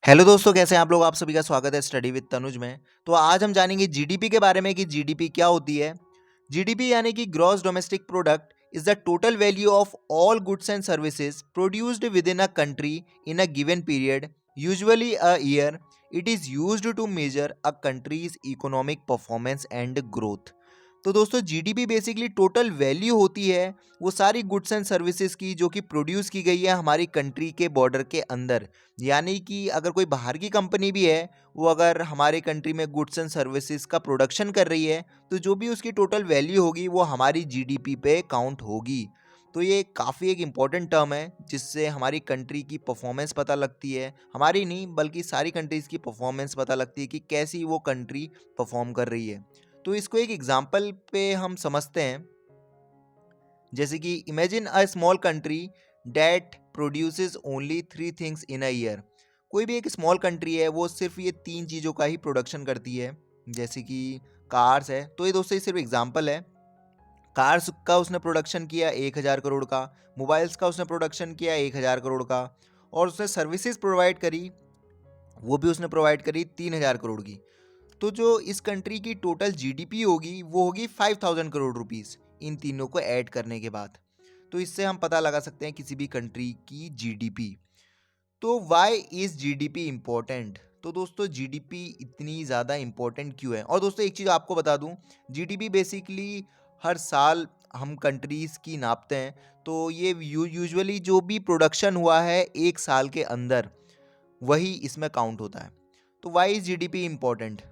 Hello दोस्तों, कैसे हैं आप लोग। आप सभी का स्वागत है स्टडी विद तनुज में। तो आज हम जानेंगे जीडीपी के बारे में कि जीडीपी क्या होती है। जीडीपी यानी कि gross domestic product is the total value of all goods and services produced within a country in a given period, usually a year. It is used to measure a country's economic performance and growth. तो दोस्तों, GDP basically total value होती है वो सारी goods and services की जो कि produce की गई है हमारी कंट्री के बॉर्डर के अंदर। यानी कि अगर कोई बाहर की कंपनी भी है, वो अगर हमारे कंट्री में गुड्स एंड सर्विसेज का प्रोडक्शन कर रही है, तो जो भी उसकी टोटल वैल्यू होगी वो हमारी जीडीपी पे काउंट होगी। तो ये काफ़ी एक इम्पॉर्टेंट टर्म है जिससे हमारी कंट्री की परफॉर्मेंस पता लगती है। हमारी नहीं बल्कि सारी कंट्रीज़ की परफॉर्मेंस पता लगती है कि कैसी वो कंट्री परफॉर्म कर रही है। तो इसको एक एग्जांपल पे हम समझते हैं। जैसे कि imagine a small country that produces only three things in a year. कोई भी एक स्मॉल कंट्री है, वो सिर्फ ये तीन चीज़ों का ही प्रोडक्शन करती है। जैसे कि कार्स है, तो ये दोस्तों ये सिर्फ एग्जांपल है। कार्स का उसने प्रोडक्शन किया 1,000 करोड़ का, मोबाइल्स का उसने प्रोडक्शन किया 1,000 करोड़ का, और उसने सर्विसेज प्रोवाइड करी, वो भी उसने प्रोवाइड करी 3,000 करोड़ की। तो जो इस कंट्री की टोटल जीडीपी होगी वो होगी 5,000 करोड़ रुपीस, इन तीनों को ऐड करने के बाद। तो इससे हम पता लगा सकते हैं किसी भी कंट्री की जीडीपी। तो वाई इज जीडीपी इम्पोर्टेंट। तो दोस्तों, जीडीपी इतनी ज़्यादा इम्पोर्टेंट क्यों है। और दोस्तों, एक चीज़ आपको बता दूं, जीडीपी बेसिकली हर साल हम कंट्रीज़ की नापते हैं। तो ये यूजुअली जो भी प्रोडक्शन हुआ है एक साल के अंदर, वही इसमें काउंट होता है। तो वाई इज जीडीपी इम्पोर्टेंट।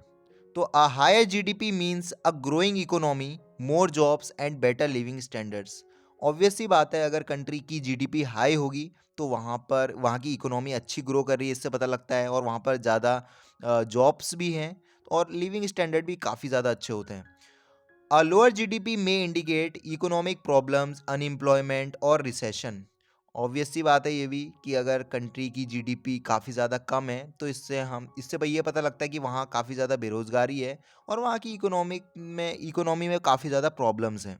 तो a higher GDP means a growing economy, more jobs and better living standards. Obvious सी बात है, अगर कंट्री की जीडीपी हाई होगी तो वहाँ की इकोनॉमी अच्छी ग्रो कर रही है, इससे पता लगता है। और वहाँ पर ज़्यादा जॉब्स भी हैं और लिविंग स्टैंडर्ड भी काफ़ी ज़्यादा अच्छे होते हैं। A lower GDP may indicate economic problems, unemployment और रिसेशन। ऑब्वियस सी बात है ये भी कि अगर कंट्री की जीडीपी काफ़ी ज़्यादा कम है, तो इससे भाई ये पता लगता है कि वहाँ काफ़ी ज़्यादा बेरोज़गारी है और वहाँ की इकोनॉमी में काफ़ी ज़्यादा प्रॉब्लम्स हैं।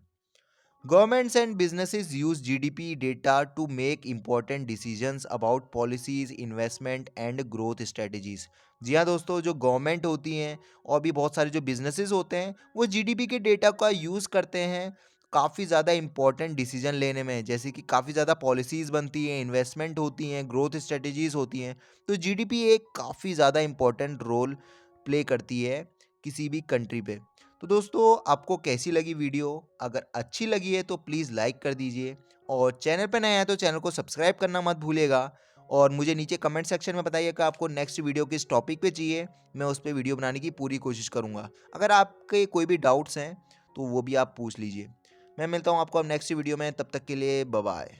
Governments and businesses use GDP data to make important decisions about policies, investment and growth strategies। जी हाँ दोस्तों, जो गवर्नमेंट होती हैं और भी बहुत सारे जो बिजनेसेस होते हैं, वो जीडीपी के डेटा का यूज़ करते हैं काफ़ी ज़्यादा इंपॉर्टेंट डिसीजन लेने में। जैसे कि काफ़ी ज़्यादा पॉलिसीज़ बनती हैं, इन्वेस्टमेंट होती हैं, ग्रोथ स्ट्रेटजीज़ होती हैं। तो जीडीपी एक काफ़ी ज़्यादा इंपॉर्टेंट रोल प्ले करती है किसी भी कंट्री पे। तो दोस्तों, आपको कैसी लगी वीडियो। अगर अच्छी लगी है तो प्लीज़ लाइक कर दीजिए, और चैनल पर नए हैं तो चैनल को सब्सक्राइब करना मत भूलिएगा। और मुझे नीचे कमेंट सेक्शन में बताइए कि आपको नेक्स्ट वीडियो किस टॉपिक पे चाहिए। मैं उस पर वीडियो बनाने की पूरी कोशिश करूँगा। अगर आपके कोई भी डाउट्स हैं तो वो भी आप पूछ लीजिए। मैं मिलता हूँ आपको अब नेक्स्ट वीडियो में, तब तक के लिए बाय बाय।